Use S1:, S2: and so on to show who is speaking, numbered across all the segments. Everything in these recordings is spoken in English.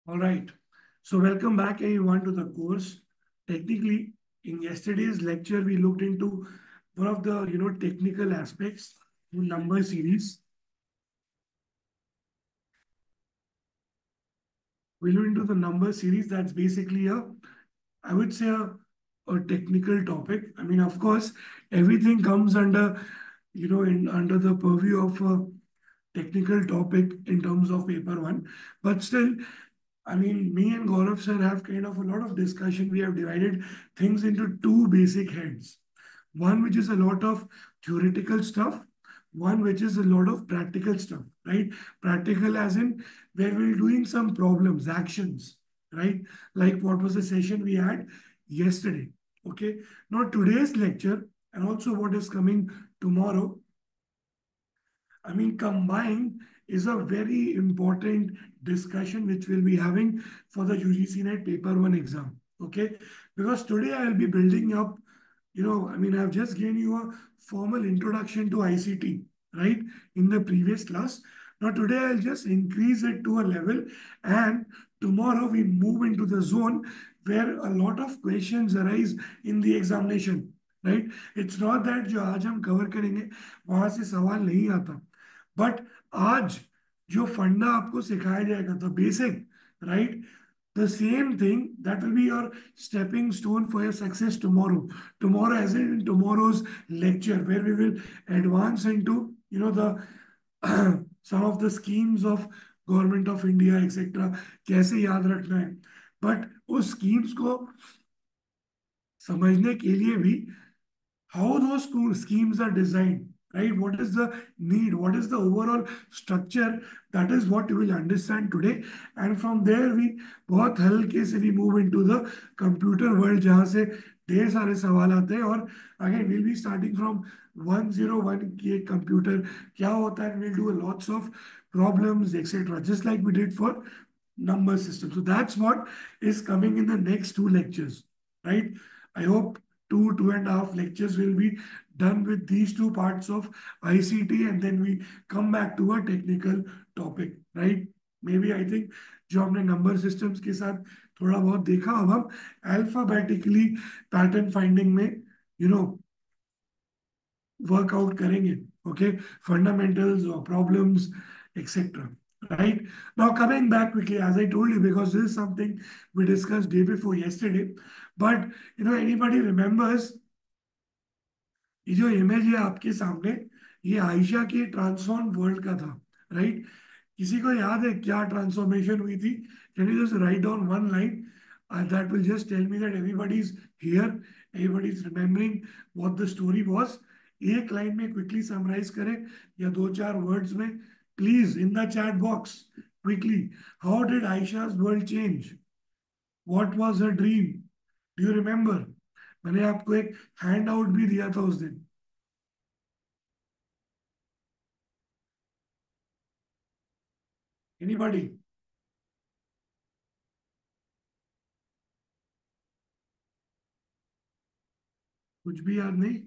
S1: All right. So welcome back everyone to the course. Technically, in yesterday's lecture, we looked into one of the technical aspects in number series. We looked into the number series. That's basically I would say a technical topic. I mean, of course, everything comes under under the purview of a technical topic in terms of paper one, but still I mean, me and Gaurav sir have kind of a lot of discussion. We have divided things into two basic heads. One which is a lot of theoretical stuff, one which is a lot of practical stuff, right? Practical as in where we're doing some problems, actions, right? Like what was the session we had yesterday. Okay. Now today's lecture and also what is coming tomorrow, I mean, combined is a very important discussion which we'll be having for the UGC NET paper one exam. Okay. Because today I'll be building up, I mean, I've just given you a formal introduction to ICT, right? In the previous class. Now, today I'll just increase it to a level, and tomorrow we move into the zone where a lot of questions arise in the examination, right? It's not that जो आज हम cover करेंगे वहां से सवाल नहीं आता, but आज जो फंडा आपको सिखाया जाएगा the basic, right, the same thing that will be your stepping stone for your success tomorrow. Tomorrow, as in tomorrow's lecture, where we will advance into the some of the schemes of government of India, etc. कैसे याद रखना है, but उस schemes को समझने के लिए भी how those school schemes are designed, right? What is the need? What is the overall structure? That is what you will understand today. And from there, we बहुत हल्के से we move into the computer world जहाँ से ढेर सारे सवाल आते हैं और again we'll be starting from 101 के computer क्या होता है, and we'll do lots of problems etc. Just like we did for number system. So that's what is coming in the next two lectures, right? I hope two and a half lectures will be done with these two parts of ICT, and then we come back to a technical topic, right? Maybe I think जो हमने number systems के साथ थोड़ा बहुत देखा, अब हम alphabetically pattern finding में नो वर्कआउट करेंगे. ओके, फंडामेंटल्स और problems etcetera. Right now, coming back quickly, as I told you, because this is something we discussed day before yesterday. But anybody remembers ये जो इमेज है आपके सामने, ये आयशा के ट्रांसफॉर्म वर्ल्ड का था, राइट? किसी को याद है क्या ट्रांसफॉर्मेशन हुई थी? Can you just write down one line that will just tell me that everybody is here, everybody is remembering what the story was. एक लाइन में क्विकली समराइज करें या दो चार वर्ड्स में, please, in the chat box quickly. How did Ayesha's world change? What was her dream? Do you remember? मैंने आपको एक हैंड आउट भी दिया था उस दिन. एनीबॉडी? कुछ भी याद नहीं?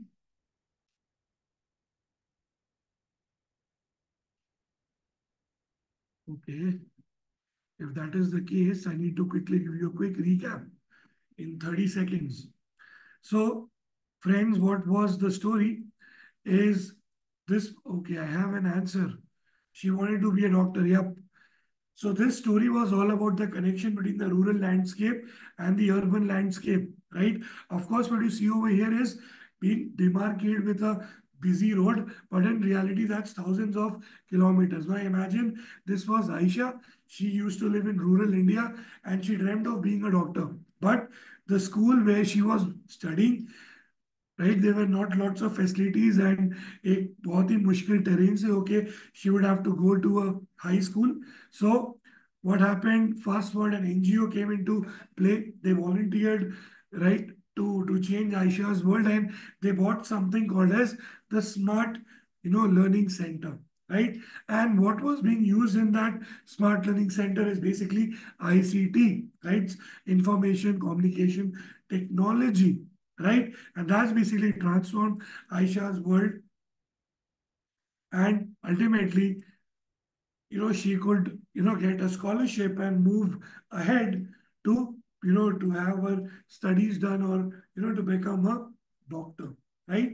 S1: Okay. If that is the case, I need to quickly give you a quick recap in 30 seconds. So, friends, what was the story is this. Okay, I have an answer. She wanted to be a doctor. Yep. So this story was all about the connection between the rural landscape and the urban landscape, right? Of course, what you see over here is being demarcated with a busy road, but in reality, that's thousands of kilometers. Now imagine this was Aisha. She used to live in rural India and she dreamt of being a doctor. But the school where she was studying, right, there were not lots of facilities and एक बहुत ही मुश्किल terrain से होके she would have to go to a high school. So what happened? Fast forward, an NGO came into play. They volunteered, right, to change Aisha's world, and they bought something called as the Smart, Learning Center, right? And what was being used in that Smart Learning Center is basically ICT, right? Information Communication Technology, right? And that's basically transformed Aisha's world. And ultimately, she could, get a scholarship and move ahead to, to have her studies done, or, to become a doctor, right?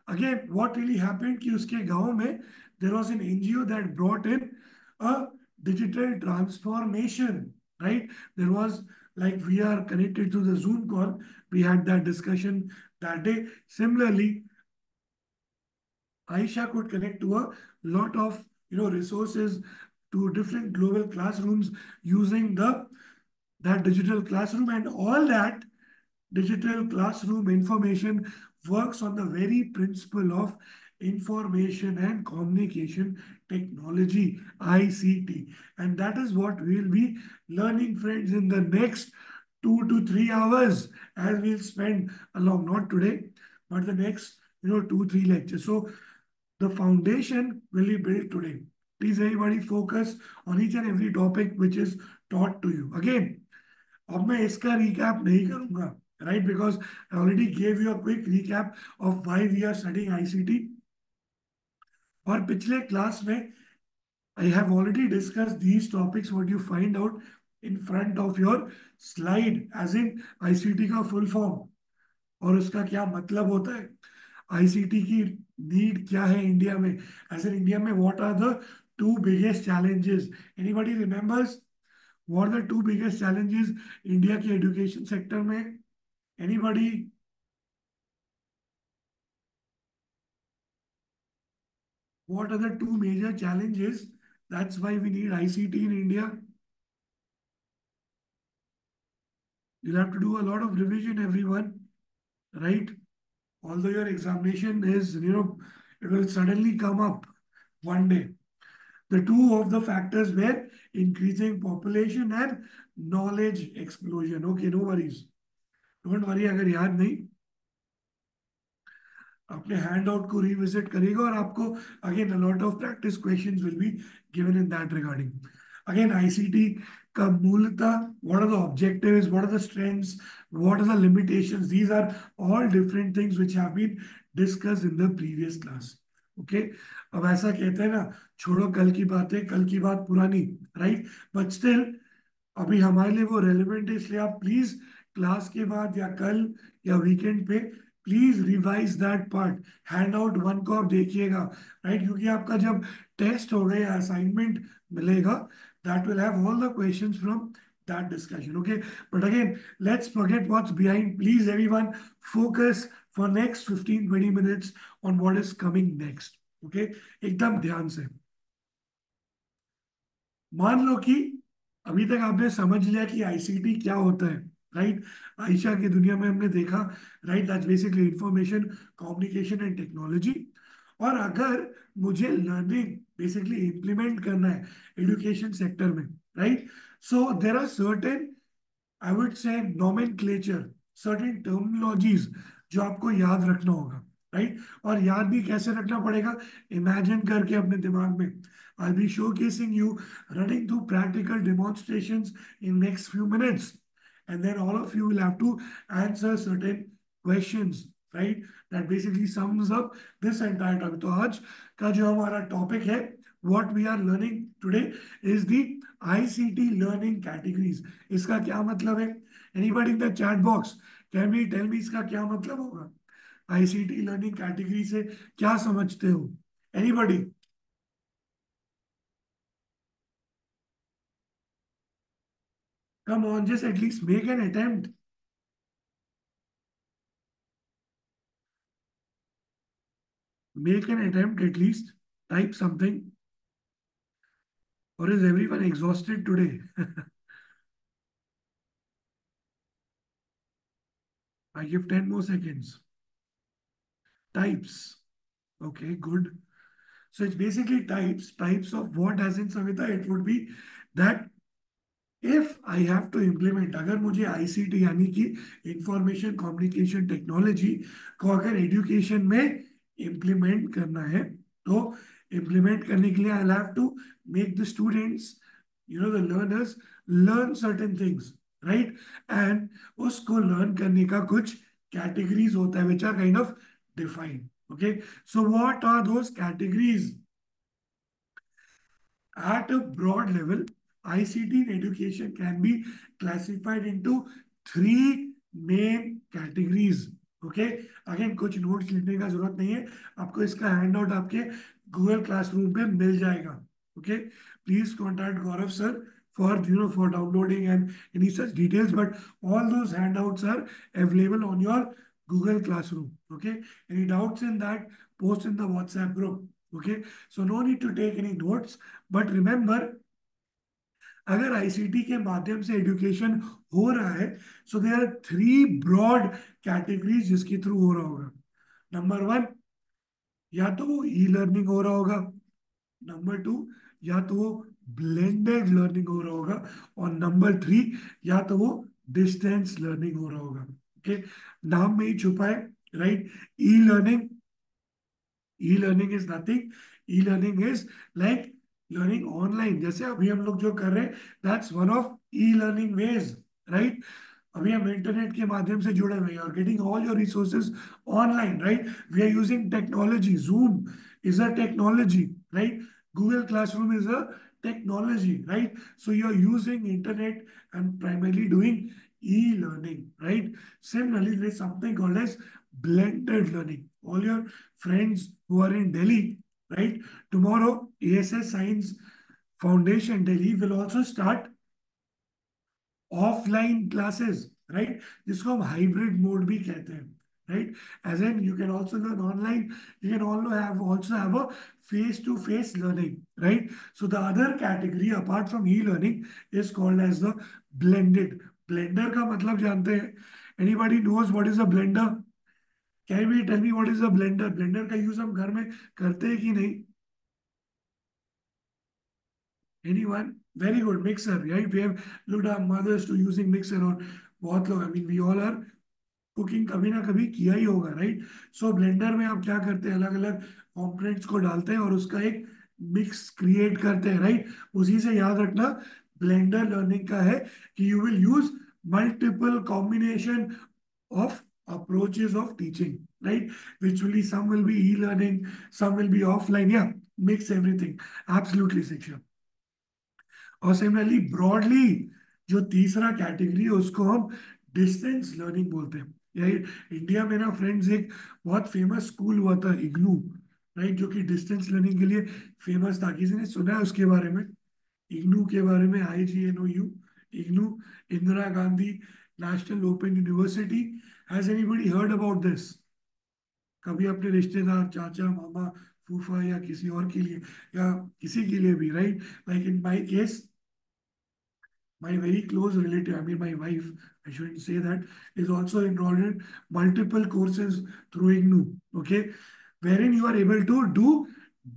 S1: Again, what really happened कि उसके गांव में there was an NGO that brought in a digital transformation, right? There was, like, we are connected to the Zoom call. We had that discussion that day. Similarly, Aisha could connect to a lot of, resources, to different global classrooms using the that digital classroom, and all that digital classroom information works on the very principle of information and communication technology, ICT. And that is what we'll be learning, friends, in the next 2 to 3 hours, as we'll spend along, not today, but the next, 2, 3 lectures. So the foundation will be built today. Please, everybody, focus on each and every topic which is taught to you. Again, अब मैं इसका recap नहीं करूंगा, right? Because I already gave you a quick recap of why we are studying ICT. और पिछले class में I have already discussed these topics, what you find out in front of your slide, as in ICT का full form और उसका क्या मतलब होता है, आईसीटी की नीड क्या है इंडिया में, एज इन इंडिया में what are the two biggest challenges, anybody remembers what are the two biggest challenges India के एजुकेशन सेक्टर में, anybody? What are the two major challenges? That's why we need ICT in India. You'll have to do a lot of revision, everyone, right? Although your examination is, it will suddenly come up one day. The two of the factors were increasing population and knowledge explosion. Okay, no worries. Don't worry, अगर याद नहीं, अपने hand out को revisit करेगा, और आपको again a lot of practice questions will be given in that regarding. Again ICT का मूलतः, what are the objectives, what are the strengths, what are the limitations, these are all different things which have been discussed in the previous class. Okay, अब ऐसा कहते हैं ना, छोड़ो कल की बातें, कल की बात पुरानी, राइट? बट स्टिल अभी हमारे लिए वो रेलिवेंट है, इसलिए आप प्लीज क्लास के बाद या कल या वीकेंड पे please revise that part. Hand out one को आप देखिएगा, राइट? क्योंकि आपका जब टेस्ट होगा या असाइनमेंट मिलेगा, that will have all the questions from that discussion. Okay, but again, let's forget what's behind. Please, everyone, focus for next 15-20 minutes on what is coming next. Okay, एकदम ध्यान से. मान लो कि अभी तक आपने समझ लिया कि आईसीटी क्या होता है, राइट? आयशा की दुनिया में हमने देखा, right, that's basically information communication and technology. और अगर मुझे लर्निंग बेसिकली इंप्लीमेंट करना है एजुकेशन सेक्टर में, right, so there are certain, I would say, nomenclature, certain terminologies जो आपको याद रखना होगा, राइट? और याद भी कैसे रखना पड़ेगा, इमेजिन करके अपने दिमाग में. I'll be showcasing you, running through practical demonstrations in next few minutes, and then all of you will have to answer certain questions, right? That basically sums up this entire topic. तो आज का जो हमारा topic है, what we are learning today is the ICT learning categories. इसका क्या मतलब है? Anybody in the chat box can we tell me इसका क्या मतलब होगा? ICT learning category से क्या समझते हो? Anybody? Come on, just at least make an attempt. Make an attempt at least. Type something. Or is everyone exhausted today? I give 10 more seconds. Types. Okay, good. So it's basically types. Types of what, as in Savita, it would be that if I have to implement, अगर मुझे ICT यानी कि information communication technology को अगर education में implement करना है, तो इम्प्लीमेंट करने के लिए I have to make the students, the learners, learn certain things, right? And उसको लर्न करने का कुछ कैटेगरीज होता है which are kind of defined. Okay, so what are those categories? At a broad level, ICT in education can be classified into three main categories. Okay, again कुछ notes लिखने का जरूरत नहीं है, आपको इसका हैंड आउट आपके गूगल क्लासरूम पे मिल जाएगा. Okay, please contact Gaurav sir for for downloading and any such details. But all those handouts are available on your Google Classroom. Okay, any doubts in that, post in the WhatsApp group. Okay, so no need to take any notes. But remember, अगर ICT के माध्यम से education हो रहा है, so there are three broad categories जिसके through हो रहा होगा. नंबर वन, या तो वो ई लर्निंग हो रहा होगा. नंबर टू, या तो वो ब्लेंडेड लर्निंग हो रहा होगा. और नंबर थ्री, या तो वो डिस्टेंस लर्निंग हो रहा होगा. ओके, नाम में ही छुपा है, right. E learning, e-learning is nothing. E-learning is like learning online, जैसे अभी हम लोग जो कर रहे हैं, that's one of e-learning ways, right. अभी हम इंटरनेट के माध्यम से जुड़े हुए हैं, are getting all your resources online, right. We are using technology. Zoom is a technology, right. Google classroom is a technology, right? So you are using internet and primarily doing e-learning, right? Similarly, there is something called as blended learning. All your friends who are in Delhi, right? Tomorrow, ASS Science Foundation Delhi will also start offline classes, right, जिसको हम hybrid mode भी कहते हैं, right. As in you can also learn online, you can also have a face to face learning, right. So the other category apart from e learning is called as the blended. Blender का मतलब जानते हैं? Anybody knows what is a blender? Can be tell me what is a blender? Blender का use हम घर में करते हैं कि नहीं? Anyone? Very good. Mixer, right? We have looked our mothers to using mixer. और बहुत लोग, I mean, we all are cooking कभी ना कभी किया ही होगा, राइट. सो ब्लेंडर में आप क्या करते हैं, अलग अलग कंपोनेंट्स को डालते हैं और उसका एक मिक्स क्रिएट करते हैं, राइट. उसी से याद रखना, ब्लेंडर लर्निंग का है कि you will use multiple combination of approaches of teaching, right? Which will be, some will be e-learning, some will be offline. Yeah, mix everything. Absolutely, Shiksha. और सिमिलरली ब्रॉडली जो तीसरा कैटेगरी है उसको हम distance learning बोलते हैं. यही India में ना फ्रेंड्स, एक बहुत फेमस स्कूल हुआ था इग्नू, राइट, जो कि डिस्टेंस लर्निंग के लिए फेमस था. किसी ने सुना है उसके बारे में? इग्नू के बारे में? IGNOU, IGNOU, Indira Gandhi national open university. Has anybody heard about this? कभी अपने रिश्तेदार, चाचा, मामा, फूफा या किसी और के लिए, या किसी के लिए भी, right. Like in my case, my very close relative, I mean my wife, I shouldn't say that, is also enrolled in multiple courses through IGNU, okay, wherein you are able to do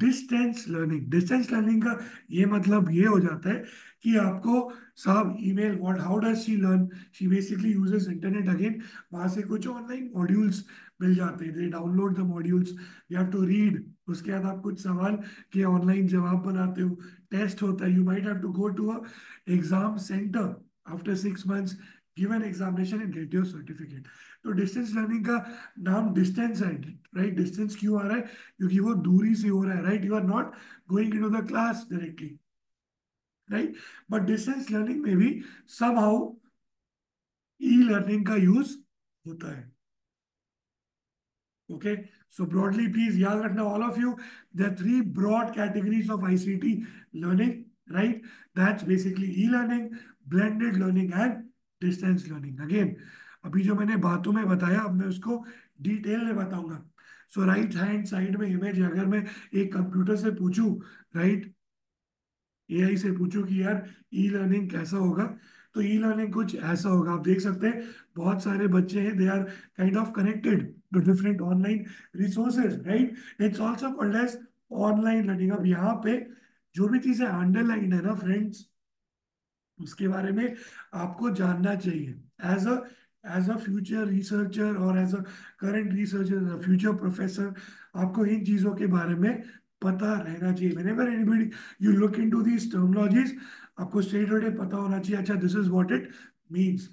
S1: distance learning. Distance learning का ये मतलब ये हो जाता है कि आपको साहब email, what, how does she learn? She basically uses internet again. वहां से कुछ ऑनलाइन मॉड्यूल्स मिल जाते हैं, they download the modules, you have to read. उसके बाद आप कुछ सवाल के ऑनलाइन जवाब बनाते हो, टेस्ट होता है, you might have to go to a exam centre after 6 months, give an examination and get your certificate. तो डिस्टेंस लर्निंग का नाम डिस्टेंस है, राइट. डिस्टेंस क्यों आ रहा है? क्योंकि वो दूरी से हो रहा है, right. You are not going into the class directly, right. But distance learning में भी सम हाउ ई लर्निंग का यूज होता है. Okay, so broadly, please याद रखना, all of you, there are three broad categories of ICT learning, right? That's basically e-learning, blended learning and distance learning. Again, अभी जो मैंने बातों में बताया, अब मैं उसको डिटेल में बताऊंगा. सो राइट हैंड साइड में इमेज, अगर मैं एक कंप्यूटर से पूछूं, राइट, एआई से पूछो कि यार ई लर्निंग कैसा होगा, तो ई लर्निंग कुछ ऐसा होगा. आप देख सकते हैं बहुत सारे बच्चे हैं, they are kind of connected to different online resources, right. It's also called as online learning. अब यहाँ पे जो भी चीजें अंडरलाइन है ना फ्रेंड्स, उसके बारे में आपको जानना चाहिए. एज अ फ्यूचर रिसर्चर और as a current researcher, future professor, आपको इन चीजों के बारे में पता रहना चाहिए. whenever anybody you look into these terminologies, आपको स्ट्रेट अवे पता होना चाहिए, अच्छा this is what it means.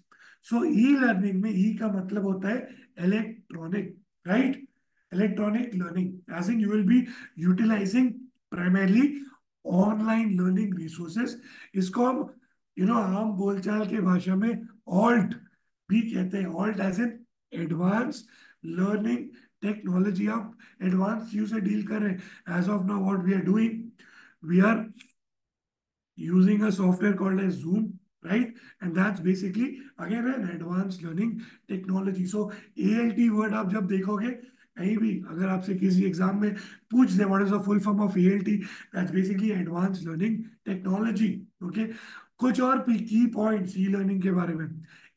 S1: So e learning में ई का मतलब होता है electronic, right. Electronic learning, as in you will be utilising primarily online learning resources, इसको हम आम बोलचाल के भाषा में ऑल्ट भी कहते हैं। ALT as in advance learning technology. आप एडवांस चीजों से डील कर रहे हैं। As of now what we are doing, we are using a software called as Zoom, right? And that's basically again an advanced learning technology. So ALT word आप जब देखोगे कहीं भी, अगर आपसे किसी एग्जाम में पूछ दे what is the full form of ALT, that's basically advance learning technology. Okay, कुछ और की पॉइंट्स ई लर्निंग के बारे में।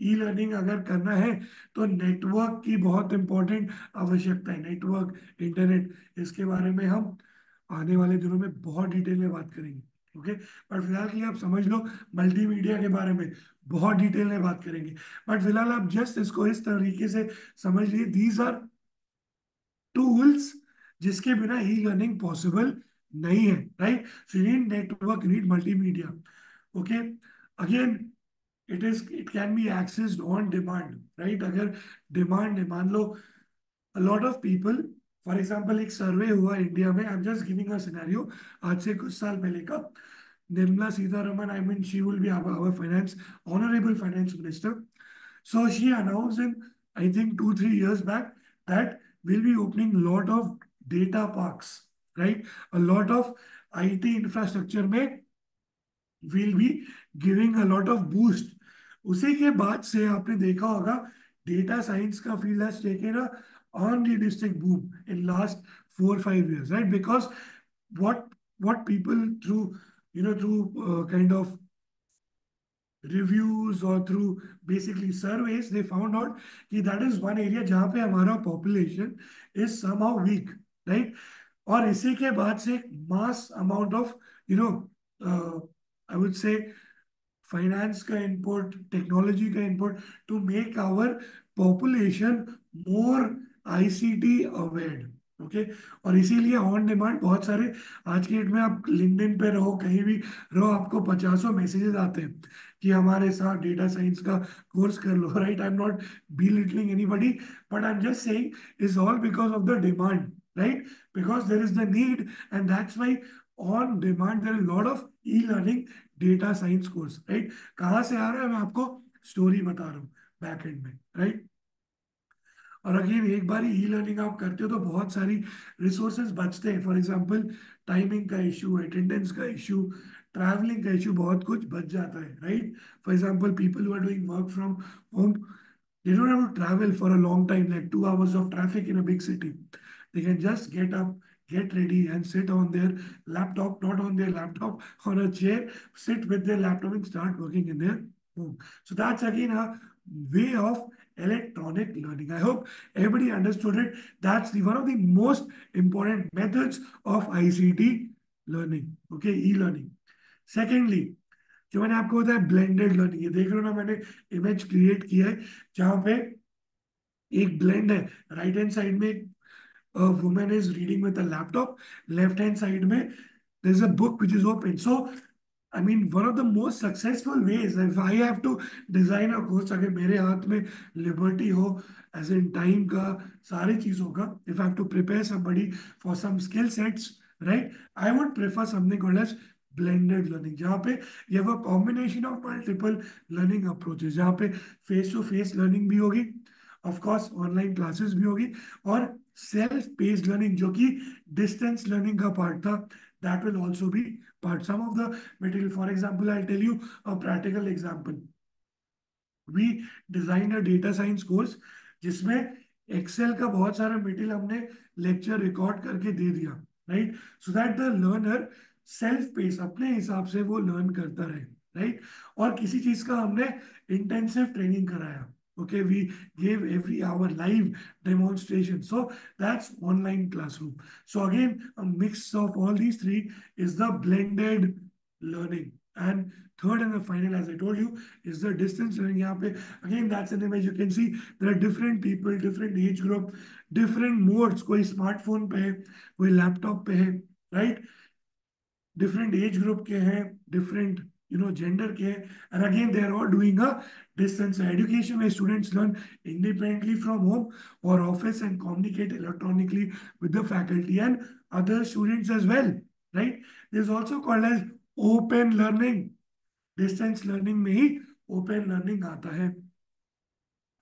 S1: ई लर्निंग अगर करना है तो नेटवर्क की बहुत इंपॉर्टेंट आवश्यकता है। नेटवर्क, इंटरनेट, इसके बारे में हम आने वाले दिनों में बहुत डिटेल में बात करेंगे। ओके, पर फिलहाल के लिए आप समझ लो मल्टीमीडिया के बारे में बहुत डिटेल में बात करेंगे। बट फिलहाल आप जस्ट इसको इस तरीके से समझ लिए, दीज आर टूल्स जिसके बिना ई लर्निंग पॉसिबल नहीं है, right? So you need network, you need multimedia. Okay, again it can be accessed on demand, right? अगर डिमांड है, मान लो a lot of people, for example एक सर्वे हुआ इंडिया में, I am just giving a scenario, आज से कुछ साल पहले का। Nirmala Sitharaman, I mean she will be our finance, honorable finance minister. So she announced in, I think 2-3 years back, that we'll be opening lot of data parks, right? A lot of IT infrastructure में will be giving a lot of boost. उसी के बाद से आपने देखा होगा data science का field has taken a unrealistic boom in last 4-5 years, right? Because what what people through kind of reviews or through basically surveys, they found out कि that is one area जहाँ पे हमारा population is somehow weak, right? और इसी के बाद से mass amount of you know I would say finance का इनपुट, टेक्नोलॉजी का input to make our population more ICT aware. Okay, और इसीलिए ऑन डिमांड बहुत सारे, आज के डेट में आप लिंक्डइन पे रहो, कहीं भी रहो, आपको पचासों मैसेजेस आते हैं कि हमारे साथ डेटा साइंस का कोर्स कर लो, right? I am not belittling anybody, but I'm just saying it's all because of the demand, right? Because there is the need, and that's why on demand there are a lot of e-learning data science course, right? कहाँ से आ रहा है मैं आपको story बता रहा हूँ back and में, राइट? और अगेन एक बार ई लर्निंग आप करते हो तो बहुत सारी रिसोर्सेज बचते हैं। फॉर एग्जांपल टाइमिंग का इशू, अटेंडेंस का इशू, ट्रैवलिंग का इशू, बहुत कुछ बच जाता है, right? For example people who are doing work from home, they don't have to travel for a long time, like 2 hours of traffic in a big city. They can just get up, get ready, and sit on their laptop, not on their laptop, on a chair, sit with their laptop and start working in their home. So that's again a way of electronic learning. I hope everybody understood it. That's one of the most important methods of ICT learning. Okay, e-learning. Secondly, जो मैंने आपको बताया blended learning, ये देख रहे हो ना, मैंने इमेज क्रिएट किया है जहां पे एक ब्लेंड है। राइट हैंड साइड में एक women is reading with a laptop, left hand side में there is a book which is open. So I mean one of the most successful ways if I have to design a course, अगर मेरे हाथ में liberty हो as in time का, सारी चीजों का, if I have to prepare somebody for some skill sets, right, I would prefer something called as blended learning, जहाँ पे ये वो combination of multiple learning approaches, जहाँ पे फेस टू फेस लर्निंग भी होगी, ऑफ कोर्स ऑनलाइन क्लासेस भी होगी, और सेल्फ पेस्ड लर्निंग जो कि डिस्टेंस लर्निंग का पार्ट था, that will also be part. Some of the material, for example, I'll tell you a practical example. We designed a data science course जिसमें Excel का बहुत सारा मटेरियल हमने lecture record करके दे दिया, right? So that the learner self pace अपने हिसाब से वो लर्न करता रहे, राइट? और किसी चीज का हमने इंटेंसिव ट्रेनिंग कराया। Okay, we gave every hour live demonstration. So that's online classroom. So again, a mix of all these three is the blended learning. And third and the final, as I told you, is the distance learning. यहाँ पे again, that's an image you can see. There are different people, different age group, different modes. कोई smartphone पे है, कोई laptop पे है, right? Different age group के हैं, different gender के हैं, and again they are all doing a distance education where students learn independently from home or office and communicate electronically with the faculty and other students as well. Right. This also called as open learning. Distance learning में ही open learning आता है.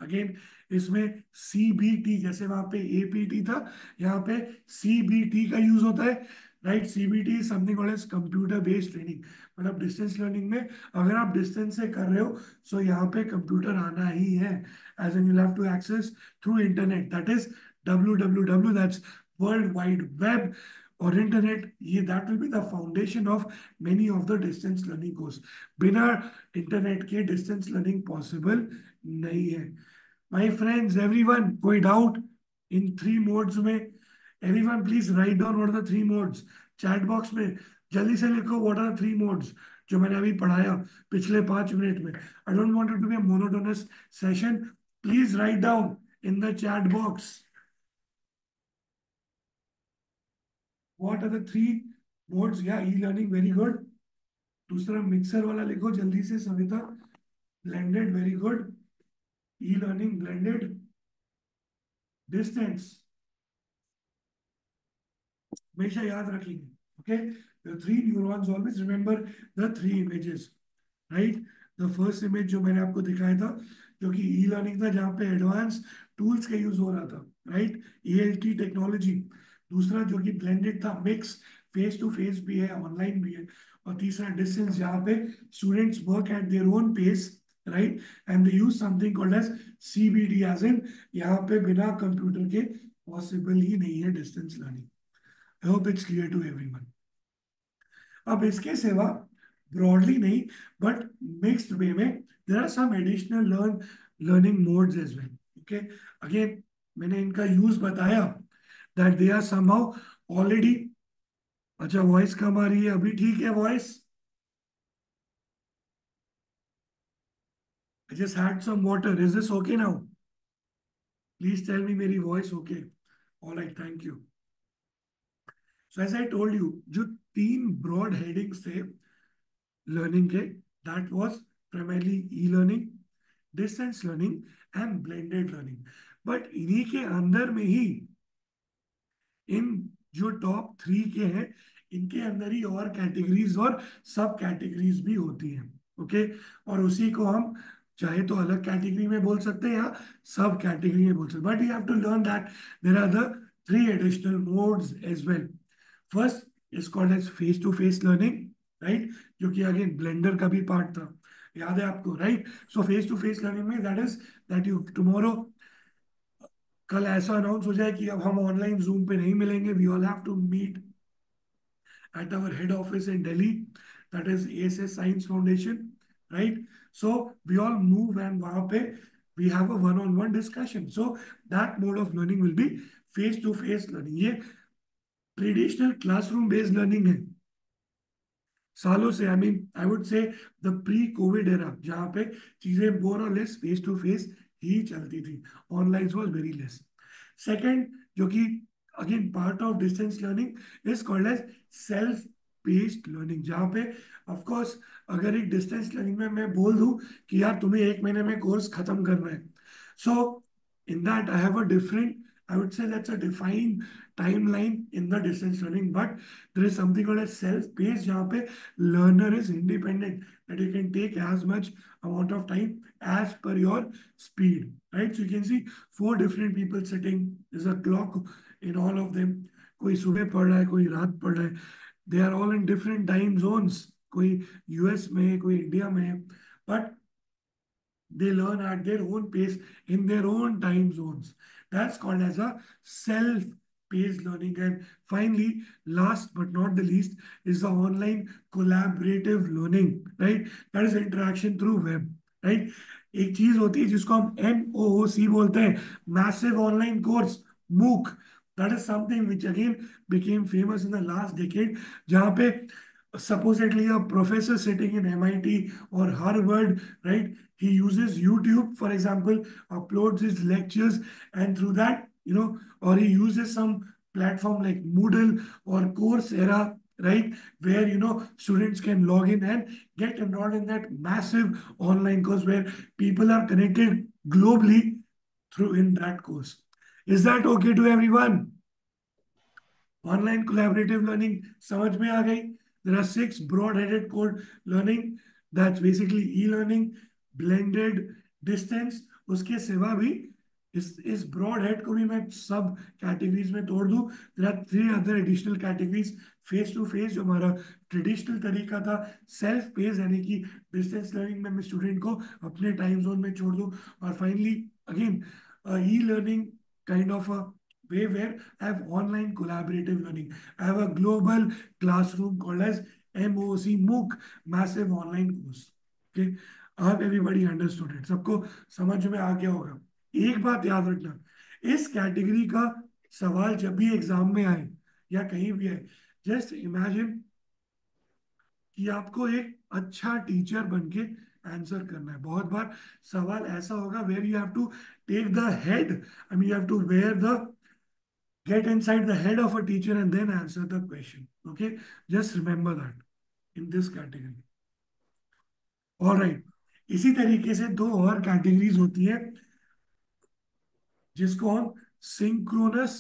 S1: Again इसमें CBT, जैसे वहां पे APT था, यहाँ पे सीबीटी का यूज होता है. Right. CBT something called as computer based training. मतलब डिस्टेंस लर्निंग में अगर आप डिस्टेंस से कर रहे हो, सो यहाँ पे कंप्यूटर आना ही है. As in you have to access through internet, that is www, that's world wide web. और इंटरनेट, ये that will be the foundation of many of the distance learning course. बिना इंटरनेट के डिस्टेंस लर्निंग पॉसिबल नहीं है. My friends, everyone, कोई doubt in three modes में? Everyone please write down what are the three modes. Chat box में जल्दी से लिखो what are the three modes जो मैंने अभी पढ़ाया पिछले 5 मिनट में. I don't want it to be a monotonous session. Please write down in the chat box what are the three modes. या ई लर्निंग, वेरी गुड. दूसरा mixer वाला लिखो जल्दी से Savita. Blended, very good. E learning, blended. Distance, हमेशा याद रखेंगे. Okay. The three neurons, always remember the three images. Right. The first image जो मैंने आपको दिखाया था, जो कि ई लर्निंग था, जहाँ पे एडवांस टूल्स का यूज हो रहा था. राइट. ALT technology. दूसरा जो कि ब्लेंडेड था, मिक्स, फेस टू फेस भी है, ऑनलाइन भी है. और तीसरा डिस्टेंस, जहाँ पे students work at their own pace. Right. And they use something called as CBD, as in यहाँ पे बिना कंप्यूटर के पॉसिबल ही नहीं है distance learning. I hope it's clear to everyone. अब इसके सिवा ब्रॉडली नहीं, बट मिक्स्ड वे में there are some additional learning modes as well. Okay. Again मैंने इनका यूज बताया, that they are somehow already. अच्छा, वॉइस कम आ रही है अभी? ठीक है voice. I just had some water. Is this okay now? Please tell me मेरी voice okay. Alright, thank you. So as I told you, जो तीन ब्रॉड हेडिंग्स थे लर्निंग के, that was primarily e learning, distance learning and blended learning. But इन्हीं के अंदर में ही, इन जो टॉप थ्री के हैं, इनके अंदर ही और कैटेगरीज और सब कैटेगरीज भी होती हैं. ओके. और उसी को हम चाहे तो अलग कैटेगरी में बोल सकते हैं या सब कैटेगरी में बोल सकते हैं. But you have to learn that there are the three additional modes as well. First is called as face to face learning. Right. जो कि अगेन ब्लेंडर का भी पार्ट था, याद है आपको? Right. So face to face learning में that is that you tomorrow, कल ऐसा अनाउंस हो जाए कि अब हम ऑनलाइन जूम पे नहीं मिलेंगे, we all have to meet at our head office in Delhi, that is ASS Science Foundation, right? So we all move and वहाँ पे we have a one-on-one discussion. So that mode of learning will be face-to-face learning. ये traditional classroom based learning है सालों से. I mean I would say the pre covid era, जहाँ पे चीजें more और लेस फेस टू फेस ही चलती थी. Online was very less. Second, जो कि again part of distance learning, is called as self paced learning. जहाँ पे ऑफ कोर्स अगर एक डिस्टेंस लर्निंग में मैं बोल दूं कि यार तुम्हें 1 महीने में कोर्स खत्म करना है, so in that I have a different, I would say that's a defined timeline in the distance learning, but there is something called as self-paced, जहाँ पे learner is independent, that you can take as much amount of time as per your speed, right? So you can see four different people sitting. There's a clock in all of them. कोई सुबह पढ़ रहा है, कोई रात पढ़ रहा है. They are all in different time zones. कोई यूएस में है, कोई इंडिया में है, but they learn at their own pace in their own time zones. That's called as a self-paced learning. And finally, last but not the least, is the online collaborative learning, right? That is interaction through web, right? एक चीज होती है जिसको हम MOOC बोलते हैं, massive online course, मूक. That is something which again became famous in the last decade, जहाँ पे supposedly a professor sitting in MIT or Harvard, right? He uses YouTube, for example, uploads his lectures, and through that, or he uses some platform like Moodle or Coursera, right? Where, students can log in and get enrolled in that massive online course where people are connected globally through in that course. Is that okay to everyone? Online collaborative learning समझ में आ गई. There are 6 broad headed code learning, that's basically e learning, blended, distance. उसके सिवा भी इस broad head को भी मैं सब कैटेगरीज में तोड़ दूं. There are 3 other additional categories. Face to face जो हमारा ट्रेडिशनल तरीका था, सेल्फ पेस यानी कि डिस्टेंस लर्निंग में मैं स्टूडेंट को अपने टाइम जोन में छोड़ दूं. और finally again e learning kind of a way where I have online collaborative learning. I have a global classroom called as MOOC, MOOC, Massive Online Course. Okay, I hope everybody understood it. सबको समझ में आ गया होगा. एक बात याद रखना, इस कैटेगरी का सवाल जब भी एग्जाम में आए या कहीं भी आए, जस्ट इमेजिन कि आपको एक अच्छा टीचर बन के आंसर करना है. बहुत बार सवाल ऐसा होगा where you have to take the head, I mean you have to wear the get inside the head of a teacher and then answer the question. Okay, just remember that in this category. All right, इसी तरीके से दो और categories होती है जिसको हम synchronous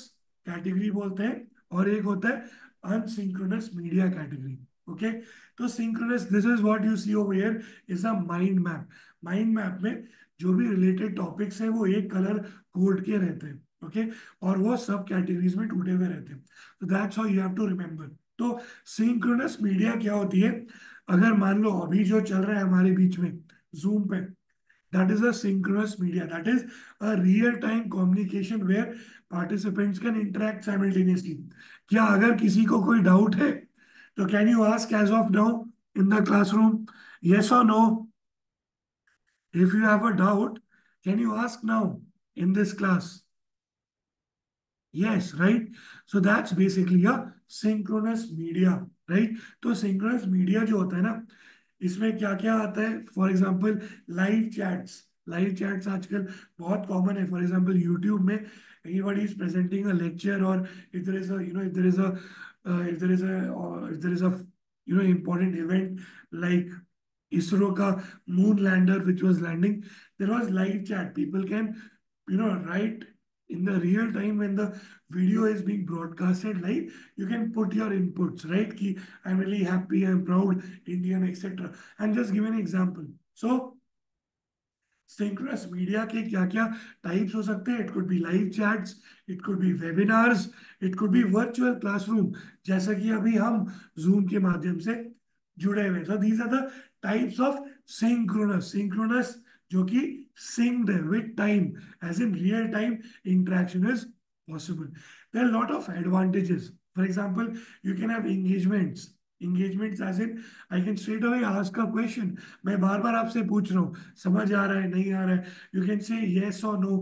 S1: category बोलते हैं, और एक होता है अनसिंक्रोनस मीडिया कैटेगरी. ओके, तो synchronous, this is what you see over here, is a mind map. Mind map में जो भी रिलेटेड टॉपिक्स है वो एक कलर कोड के रहते हैं. ओके, और वो सब कैटेगरीज में टूटे हुए रहते हैं. तो that's how you have to remember. तो सिंक्रोनस मीडिया क्या होती है? अगर मान लो अभी जो चल रहा है हमारे बीच में जूम पे, that is a synchronous media, that is a real time communication where participants can interact simultaneously. क्या अगर किसी को कोई डाउट है तो can you ask as of now in the classroom, yes or no? If you have a doubt, can you ask now in this class? Yes, right? So that's basically a synchronous media, right? तो synchronous media जो होता है ना, इसमें क्या क्या आता है? For example live chats. Live chats आजकल बहुत कॉमन है. फॉर एग्जाम्पल यूट्यूब में anybody is presenting a lecture, और if there is a you know if there is a if there is a if there is a important event like ISRO का moon lander which was landing, there was live chat. People can write in the real time when the video is being broadcasted live. You can put your inputs, right? Ki I'm really happy, I'm proud Indian, etc. And just give an example. So synchronous media के क्या क्या types हो सकते हैं? It could be live chats, it could be webinars, it could be virtual classroom, जैसा कि अभी हम जूम के माध्यम से जुड़े हुए. So these are the types of synchronous. Synchronous जो कि synced with time, as in real time interaction is possible. There are a lot of advantages. For example, you can have engagements. Engagements as in I can straight away ask a question. मैं बार बार आपसे पूछ रहा हूँ, समझ आ रहा है नहीं आ रहा है? You can say yes or no.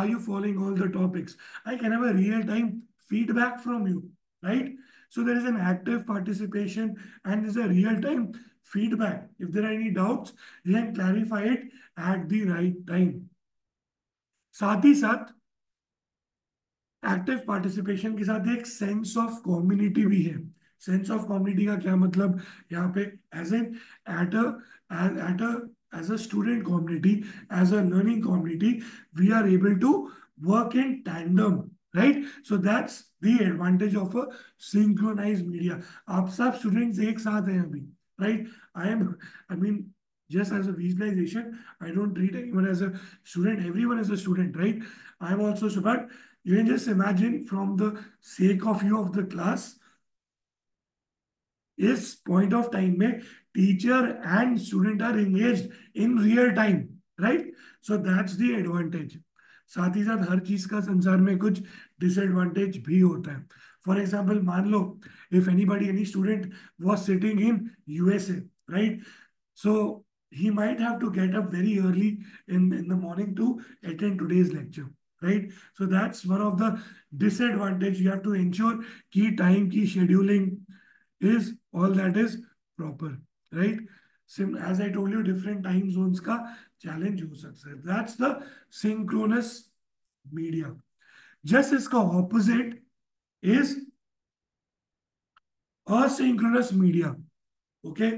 S1: Are you following all the topics? I can have a real time feedback from you, right? So there is an active participation and there's a real time feedback. If there are any doubts, you can clarify it at the right time. साथ ही साथ active participation के साथ एक sense of community भी है. Sense of community का क्या मतलब? यहाँ पे as an at at as a student community, as a learning community, we are able to work in tandem, right? So that's the advantage of a synchronized media. आप सब students एक साथ हैं अभी, right? I mean, just as a visualization, I don't treat anyone as a student. Everyone is a student, right? I am also, but you can just imagine from the sake of you of the class, इस point of time में teacher and student are engaged in real time, right? So that's the advantage. साथ ही साथ हर चीज का संसार में कुछ डिसएडवांटेज भी होता है. फॉर एग्जाम्पल, मान लो if anybody any student was sitting in USA, right? So he might have to get up very early in the morning to attend today's lecture, right? So that's one of the disadvantage. You have to ensure key time key scheduling is all that is proper, right? As I told you, different time zones का challenge हो सकता है. That's the synchronous media. Just इसका opposite is asynchronous media. Okay,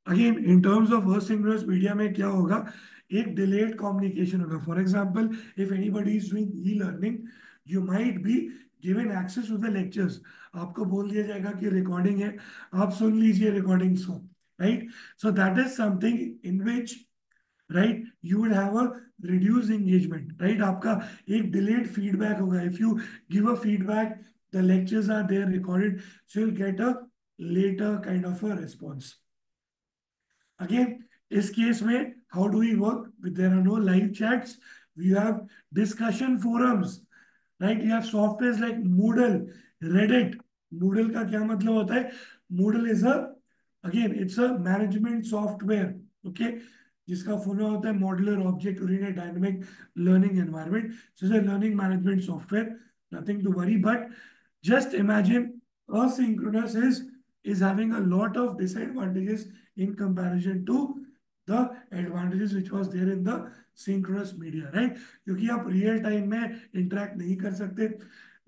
S1: again in terms of asynchronous media में क्या होगा? एक delayed communication होगा. For example, if anybody is doing e learning, you might be given access to the lectures, आपको बोल दिया जाएगा कि रिकॉर्डिंग है, आप सुन लीजिए रिकॉर्डिंग्स को, right. So that is something in which, right, you will have a reduce engagement, right. आपका एक डिलेड फीडबैक होगा. If you give a feedback, the lectures are there recorded, so you'll get a later kind of a response. Again, इस case में how do we work? There are no live chats. We have discussion forums, right? You have softwares like Moodle, Reddit. Moodle का क्या मतलब होता है? Moodle is a, again, it's a management software, okay? जिसका full होता है Modular Object Oriented Dynamic Learning Environment. So it's a learning management software. Nothing to worry, but just imagine asynchronous is having a lot of disadvantages in comparison to the advantages which was there in the synchronous media, right? क्योंकि आप real time में interact नहीं कर सकते.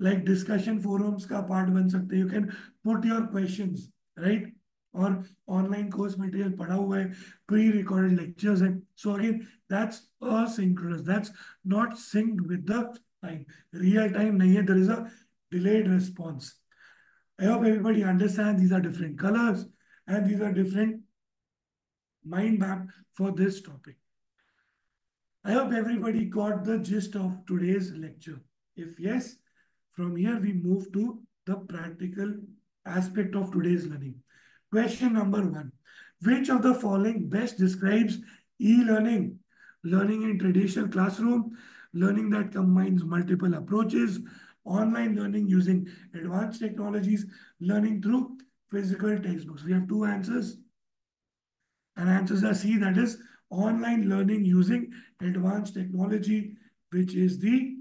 S1: Like discussion forums का part बन सकते, you can put your questions, right. और ऑनलाइन कोर्स मटेरियल पढ़ा हुआ है, प्री रिकॉर्डेड लेक्चर्स है. So again that's asynchronous, that's not synced with the time. Real time नहीं है, there is a delayed response. I hope everybody understands these are different colors and these are different mind map for this topic. I hope everybody got the gist of today's lecture. If yes, from here we move to the practical aspect of today's learning. Question number 1. Which of the following best describes e-learning? Learning in traditional classroom, learning that combines multiple approaches, online learning using advanced technologies, learning through physical textbooks. We have two answers. And answers are C, that is online learning using advanced technology, which is the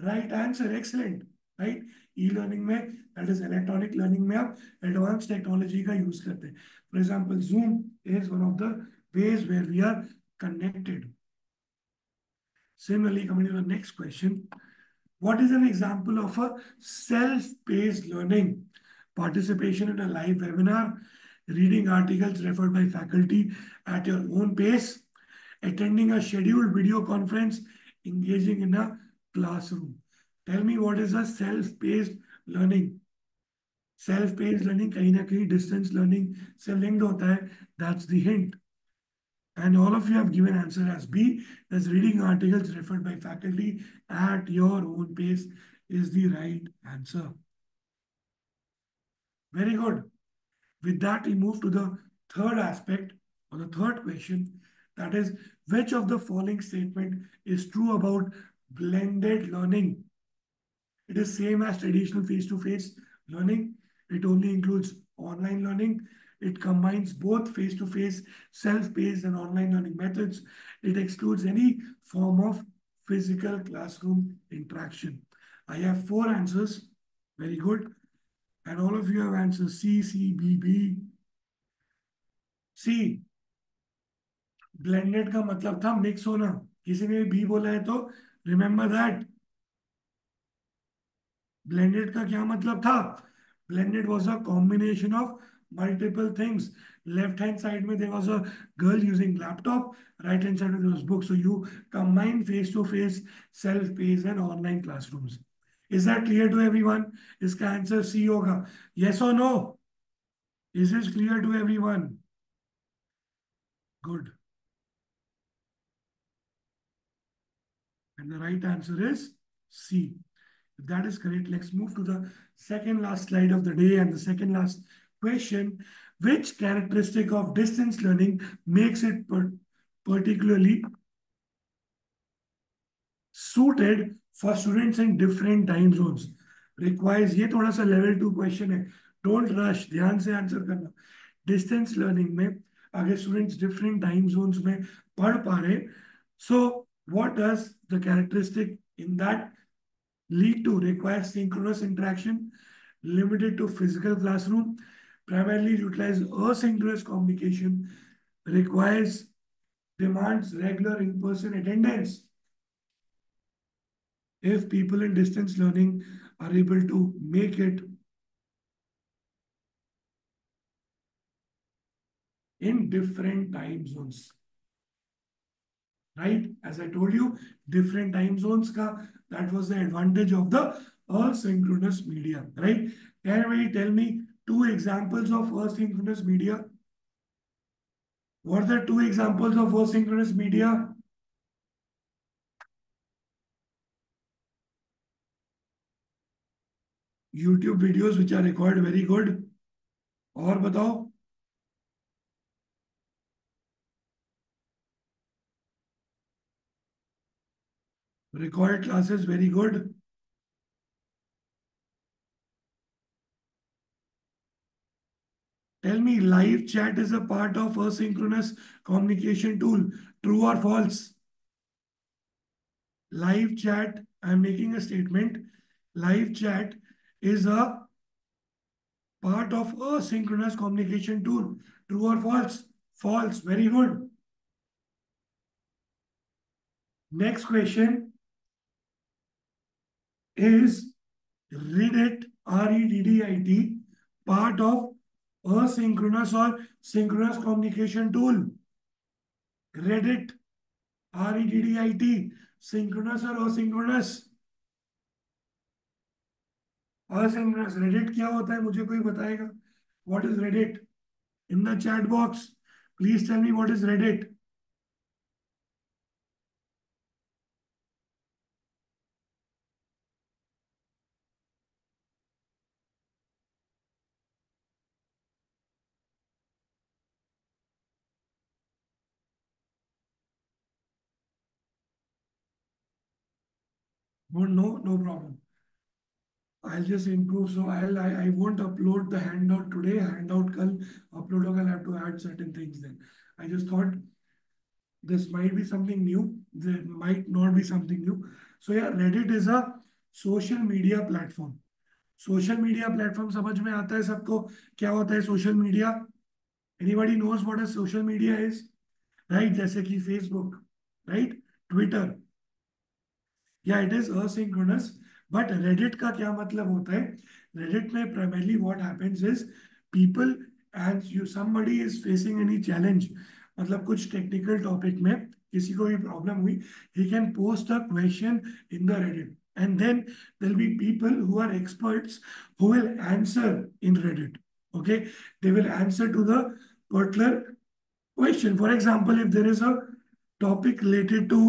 S1: right answer. Excellent, right? E-learning में, that is electronic learning में आप advanced technology का use करते हैं. For example, Zoom is one of the ways where we are connected. Similarly, coming to the next question, what is an example of a self-paced learning? Participation in a live webinar, reading articles referred by faculty at your own pace, attending a scheduled video conference, engaging in a classroom. Tell me, what is a self-paced learning? Self-paced learning कहीं ना कहीं distance learning से linked होता है. That's the hint. And all of you have given answer as B, as reading articles referred by faculty at your own pace is the right answer. Very good. With that, we move to the third aspect or the third question. That is, which of the following statement is true about blended learning? It is same as traditional face-to-face learning. It only includes online learning. It combines both face-to-face, self-paced and online learning methods. It excludes any form of physical classroom interaction. I have 4 answers. Very good. And all of you have answers C, C, B, B. C. Blended का मतलब था mix होना. किसी ने भी बोला है तो रिमेंबर दैट. Blended का क्या मतलब था? Blended was a combination of multiple things. Left hand side में there was a girl using laptop. Right hand side में there was book. So you combine face to face, self paced and online classrooms. Is that clear to everyone? इसका answer C होगा. Yes or no? Is this clear to everyone? Good. And the right answer is C. If that is correct, let's move to the second last slide of the day and the second last question. Which characteristic of distance learning makes it particularly suited for students in different time zones? Requires, ये थोड़ा सा level 2 question है. Don't rush, ध्यान से answer करना. Distance learning में अगर students different time zones में पढ़ पा रहे, so what does the characteristic in that lead to? Require synchronous interaction, limited to physical classroom, primarily utilize asynchronous communication, requires, demands regular in-person attendance. If people in distance learning are able to make it in different time zones, right? As I told you, different time zones ka, that was the advantage of the asynchronous media, right? Can anybody tell me two examples of asynchronous media? What are the two examples of asynchronous media? YouTube videos which are recorded, very good. और बताओ. Recorded classes, very good. Tell me, live chat is a part of asynchronous communication tool. True or false? Live chat, I'm making a statement. Live chat is a part of asynchronous communication tool. True or false? False. Very good. Next question is Reddit, Reddit, part of asynchronous or synchronous communication tool. Reddit, Reddit, synchronous or asynchronous? Asynchronous. Reddit क्या होता है मुझे कोई बताएगा? What is Reddit? In the chat box, please tell me what is Reddit. Won't know, no problem. I'll just improve. So I won't upload the handout today. Handout kal upload hoga. I'll have to add certain things then. I just thought this might be something new. There might not be something new. So yeah, Reddit is a social media platform. Social media platform समझ में आता है सबको? क्या होता है social media? Anybody knows what is social media is? Right, जैसे कि फेसबुक, राइट, ट्विटर. या it is asynchronous. But Reddit का क्या मतलब होता है? रेडिट में primarily what happens is people and you somebody is facing any challenge, मतलब कुछ टेक्निकल टॉपिक में किसी को भी प्रॉब्लम हुई, he can post a question in the Reddit and then there'll be people who are experts who will answer in Reddit. Okay, they will answer to the particular question. For example, if there is a topic related to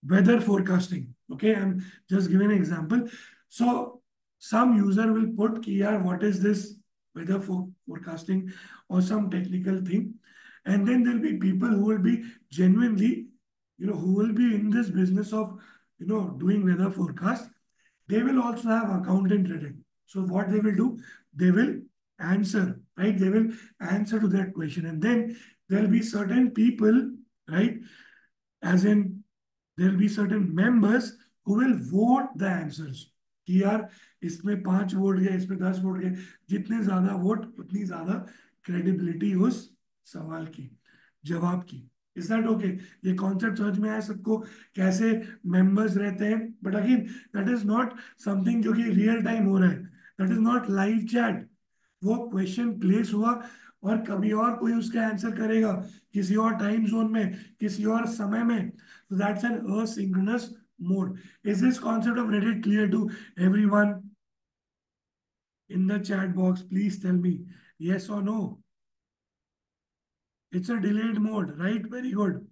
S1: weather forecasting. Okay, I'm just giving an example. So some user will put here, what is this weather forecasting or some technical thing. And then there'll be people who will be genuinely, who will be in this business of, doing weather forecast. They will also have account in Reddit. So what they will do, they will answer, right? They will answer to that question. And then there'll be certain people, right? As in there will be certain members who will vote the answers कि यार इसमें 5 vote गए, इसमें 10 vote गए. जितने ज्यादा vote उतनी ज्यादा क्रेडिबिलिटी उस सवाल की, जवाब की. Is that okay? ये कॉन्सेप्ट समझ में आया सबको कैसे मेंबर्स रहते हैं? But again that is not something जो कि रियल टाइम हो रहा है. That is not live chat. वो क्वेश्चन प्लेस हुआ और कभी और कोई उसका आंसर करेगा किसी और टाइम जोन में, किसी और समय में. So that's an asynchronous mode. Is this concept of Reddit clear to everyone? In the chat box, please tell me yes or no. It's a delayed mode, right? Very good.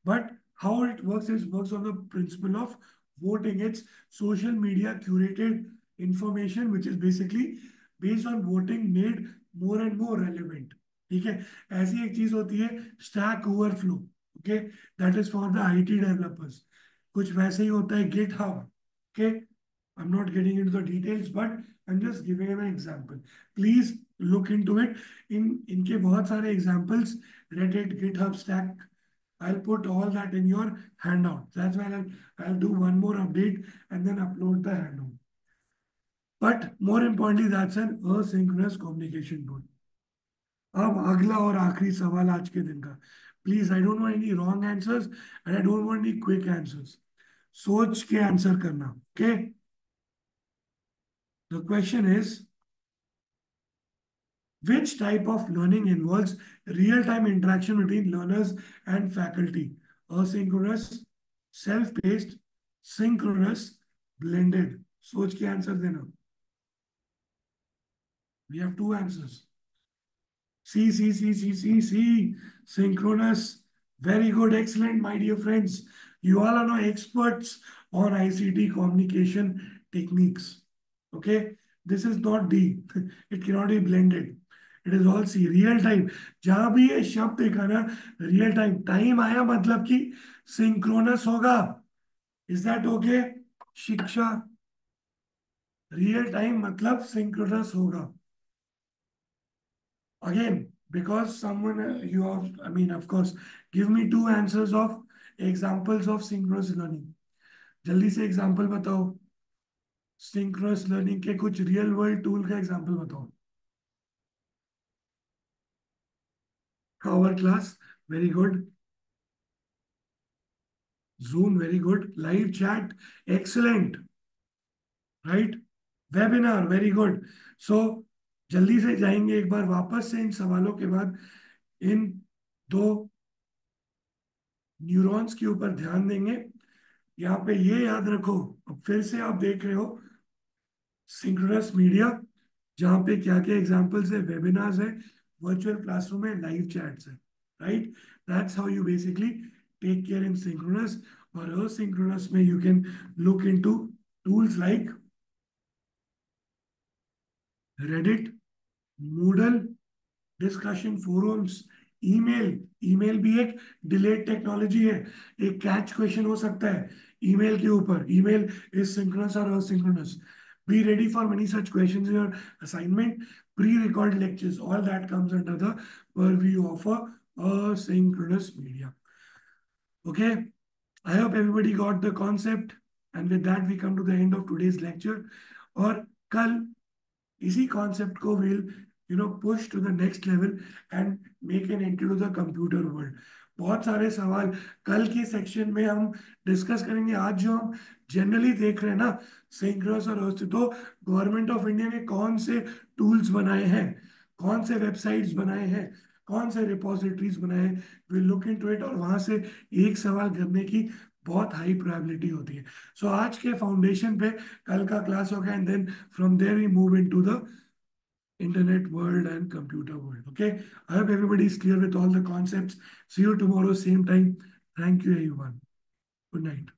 S1: But how it works is works on the principle of voting. It's social media curated information, which is basically based on voting made more and more relevant. ठीक है, ऐसी एक चीज होती है Stack Overflow. Okay, that is for the IT developers. कुछ वैसे ही होता है GitHub. Okay, I'm not getting into the details, but I'm just giving an example. Please look into it. इनके बहुत सारे examples, Reddit, GitHub, Stack. I'll put all that in your handout. That's why I'll do one more update and then upload the handout. But more importantly, that's an asynchronous communication tool. अब अगला और आखिरी सवाल आज के दिन का. Please, I don't want any wrong answers and I don't want any quick answers. सोच के आंसर करना. Okay, the question is which type of learning involves real-time interaction between learners and faculty? Asynchronous, self-paced, synchronous, blended. सोच के answer देना. We have two answers. C, C, C, C, C, C. Synchronous. Very good. Excellent, my dear friends. You all are now experts on ICT communication techniques. Okay. This is not D. It cannot be blended. It is all C. Real time. जहां भी ये शब्द देखा ना, real time, time आया मतलब कि synchronous होगा. Is that okay? शिक्षा, रियल टाइम मतलब सिंक्रोनस होगा. Again, because someone you have, I mean, of course, give me two answers of examples of synchronous learning. जल्दी से एग्जांपल बताओ. सिंक्रोनस लर्निंग के कुछ रियल वर्ल्ड टूल का एग्जांपल बताओ. Our class, very good. Zoom, very good. Live chat, excellent. Right. Webinar, very good. So जल्दी से जाएंगे एक बार वापस से इन सवालों के बाद. इन दो न्यूरॉन्स के ऊपर ध्यान देंगे. यहाँ पे ये याद रखो, अब फिर से आप देख रहे हो सिंक्रोनस मीडिया, जहाँ पे क्या क्या एग्जांपल्स है, वेबिनार्स है, वर्चुअल क्लासरूम है, लाइव चैट्स है. Right. That's how you basically take care in synchronous. और सिंक्रोनस में you can look into tools like Reddit, Moodle, discussion forums, email. Email भी एक डिलेड टेक्नोलॉजी है. एक कैच क्वेश्चन हो सकता है ईमेल के ऊपर. ईमेल इज सिंक्रोनस और asynchronous. Be ready for many such questions in your assignment. Pre record lectures, all that comes under the purview of a asynchronous media. Okay, I hope everybody got the concept. And with that, we come to the end of today's lecture. और कल इसी concept को will push to the next level and make an entry to the computer world. बहुत सारे सवाल कल के section में हम डिस्कस करेंगे. आज जो हम जनरली देख रहे हैं ना, सिंक्रोनस और अस्ति, तो गवर्नमेंट ऑफ इंडिया ने कौन से टूल्स बनाए हैं, कौन से वेबसाइट्स बनाए हैं, कौन से रिपोजिटरीज बनाए हैं, विल लुक इनटू इट. और वहां से एक सवाल करने की बहुत हाई प्रोबेबिलिटी होती है. सो आज के फाउंडेशन पे कल का क्लास होगा, and then from there we move into the internet world and computer world. Okay, I hope everybody is clear with all the concepts. See you tomorrow same time. Thank you everyone. Good night.